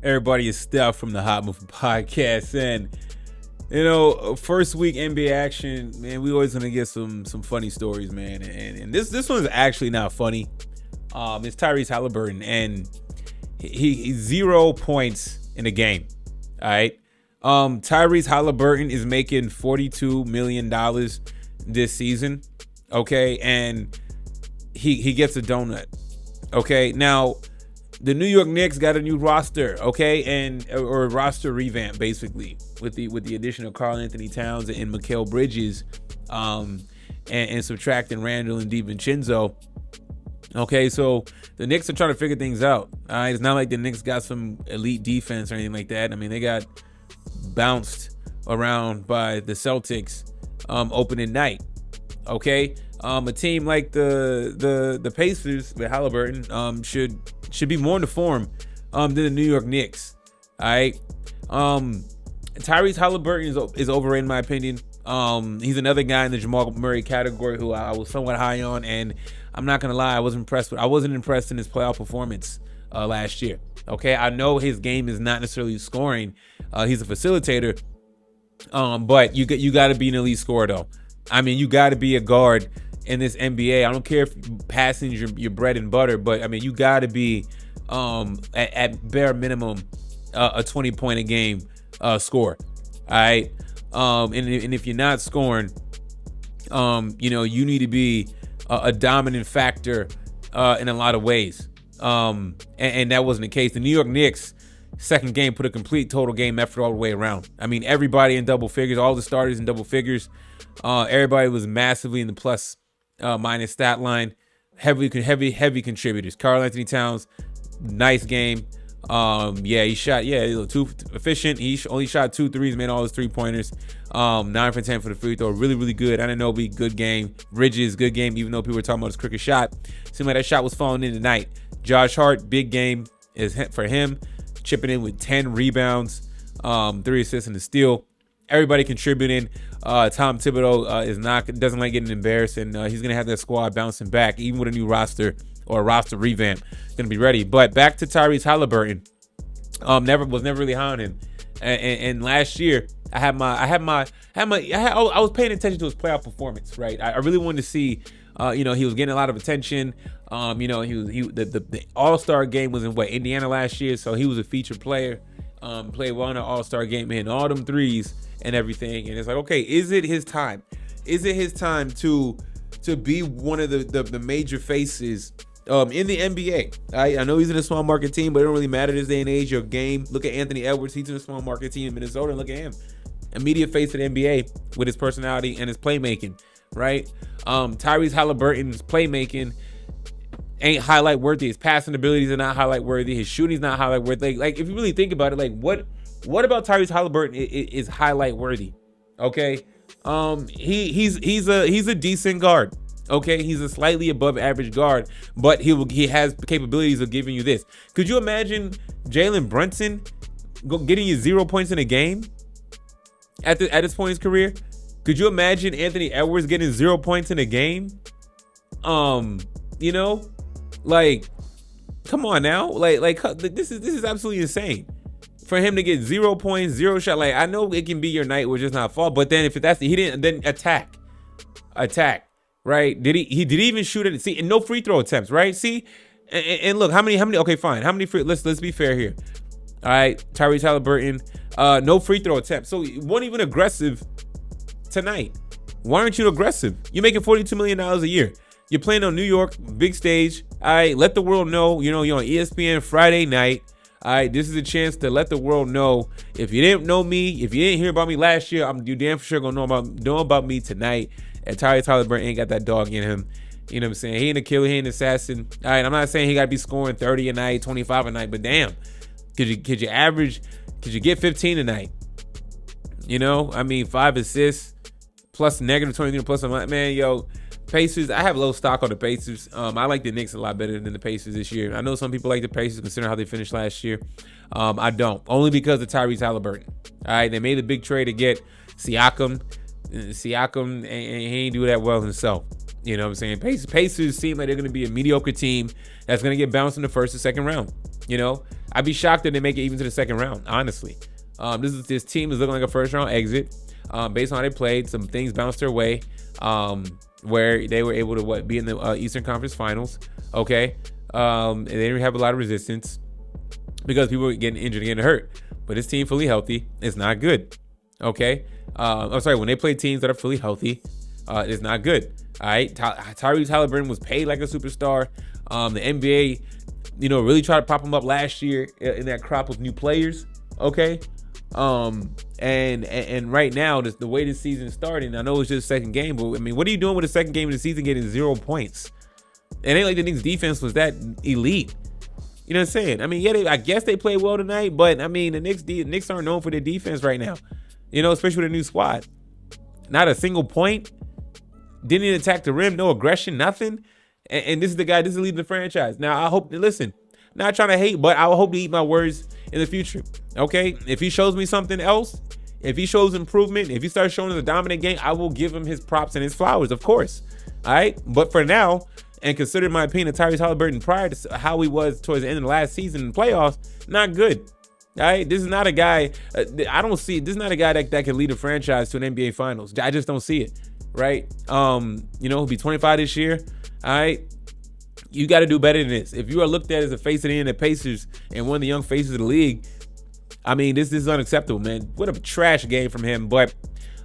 Everybody is Steph from the Hot Move Podcast. And, first week NBA action, man, we always going to get some funny stories, man. And this one's actually not funny. It's Tyrese Haliburton, and he's 0 points in a game. All right. Tyrese Haliburton is making $42 million this season. Okay. And he gets a donut. Okay. Now, the New York Knicks got a new roster, okay, or roster revamp basically with the addition of Karl Anthony Towns and Mikal Bridges, and subtracting Randall and DiVincenzo. Okay, so the Knicks are trying to figure things out. All right, it's not like the Knicks got some elite defense or anything like that. I mean, they got bounced around by the Celtics opening night. Okay, a team like the Pacers with Haliburton should be more in the form than the New York Knicks. All right. Tyrese Haliburton is overrated in my opinion. He's another guy in the Jamal Murray category who I was somewhat high on, and I'm not gonna lie, I wasn't impressed in his playoff performance last year. Okay, I know his game is not necessarily scoring. He's a facilitator, but you got to be an elite scorer though. I mean, you got to be a guard in this NBA. I don't care if passing your bread and butter, but I mean, you got to be at bare minimum a 20-point a game scorer. All right, and if you're not scoring, you need to be a dominant factor in a lot of ways. And that wasn't the case. The New York Knicks second game put a complete total game effort all the way around. I mean, everybody in double figures, all the starters in double figures. Everybody was massively in the plus minus stat line. Heavy contributors. Karl Anthony Towns, nice game. He shot, too efficient. He only shot 2 threes, made all his 3-pointers. 9 for 10 for the free throw. Really, really good. Anunoby, good game. Bridges, good game, even though people were talking about his crooked shot. Seemed like that shot was falling in tonight. Josh Hart, big game is for him. Chipping in with 10 rebounds, 3 assists and a steal. Everybody contributing. Tom Thibodeau doesn't like getting embarrassed, and he's gonna have that squad bouncing back, even with a new roster or a roster revamp. Gonna be ready. But back to Tyrese Haliburton. Was never really high on him. And last year, I was paying attention to his playoff performance. Right, I really wanted to see. He was getting a lot of attention. The All-Star game was in Indiana last year, so he was a featured player. Played well in the All-Star game, hitting all them threes and everything. And it's like, okay, is it his time? Is it his time to be one of the major faces in the NBA? I know he's in a small market team, but it don't really matter this day and age. Your game. Look at Anthony Edwards. He's in a small market team in Minnesota, and look at him, immediate face of the NBA with his personality and his playmaking. Right? Tyrese Haliburton's playmaking ain't highlight worthy. His passing abilities are not highlight worthy. His shooting's not highlight worthy. Like if you really think about it, like what about Tyrese Haliburton is highlight worthy? Okay, he's a decent guard. Okay, he's a slightly above average guard, but he has capabilities of giving you this. Could you imagine Jalen Brunson getting you 0 points in a game at this point in his career? Could you imagine Anthony Edwards getting 0 points in a game? Like, come on now. Like this is absolutely insane. For him to get 0 points, 0 shot. Like, I know it can be your night where it's just not fall, but then if that's he didn't, then attack. Right? Did he even shoot it? See, and no free throw attempts, right? See, and look, how many? Okay, fine. How many free? Let's be fair here. All right, Tyrese Haliburton, no free throw attempts. So he wasn't even aggressive tonight. Why aren't you aggressive? You're making $42 million a year. You're playing on New York, big stage. All right, let the world know, you're on ESPN Friday night. All right, this is a chance to let the world know. If you didn't know me, if you didn't hear about me last year, you damn for sure gonna know about me tonight. And Tyrese Haliburton ain't got that dog in him. You know what I'm saying? He ain't a killer, he ain't an assassin. All right, I'm not saying he gotta be scoring 30 a night, 25 a night, but damn, could you get 15 a night? 5 assists plus negative 20 plus. I'm like, man, Pacers, I have low stock on the Pacers. I like the Knicks a lot better than the Pacers this year. I know some people like the Pacers considering how they finished last year. I don't. Only because of Tyrese Haliburton. All right, they made a big trade to get Siakam. And he ain't do that well himself. You know what I'm saying? Pacers seem like they're going to be a mediocre team that's going to get bounced in the first and second round. I'd be shocked if they make it even to the second round, honestly. This team is looking like a first round exit. Based on how they played, some things bounced their way, where they were able to be in the Eastern Conference Finals. Okay, and they didn't have a lot of resistance because people were getting injured and getting hurt. But this team fully healthy is not good. Okay, I'm sorry, when they play teams that are fully healthy, it's not good. All right, Tyrese Haliburton was paid like a superstar. The NBA, really tried to prop him up last year in that crop of new players. Okay. And right now, the way the season is starting, I know it's just second game, but I mean, what are you doing with the second game of the season getting 0 points? It ain't like the Knicks defense was that elite. You know what I'm saying? I mean, yeah, I guess they played well tonight, but I mean, the Knicks aren't known for their defense right now. Especially with a new squad. Not a single point. Didn't even attack the rim. No aggression. Nothing. And this is the guy. This is leading the franchise. Now, I hope. Listen, not trying to hate, but I hope to eat my words in the future. Okay, if he shows me something else, if he shows improvement, if he starts showing us a dominant game, I will give him his props and his flowers, of course. All right, but for now, and consider my opinion of Tyrese Haliburton prior to how he was towards the end of the last season in playoffs, not good. All right, this is not a guy. This is not a guy that can lead a franchise to an NBA Finals. I just don't see it. Right? He'll be 25 this year. All right. You got to do better than this. If you are looked at as a face of the end Pacers and one of the young faces of the league, I mean, this is unacceptable, man. What a trash game from him. But,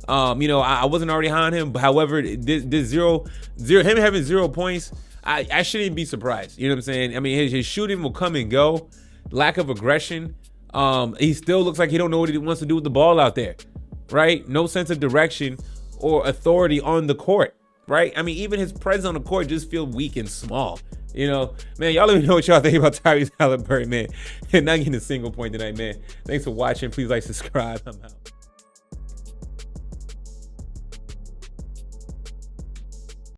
I wasn't already high on him. However, this him having 0 points, I shouldn't be surprised. You know what I'm saying? I mean, his shooting will come and go. Lack of aggression. He still looks like he don't know what he wants to do with the ball out there. Right? No sense of direction or authority on the court. Right? I mean, even his presence on the court just feels weak and small. Man, y'all let me know what y'all think about Tyrese Hailburton, man. And not getting a single point tonight, man. Thanks for watching. Please like, subscribe. I'm out.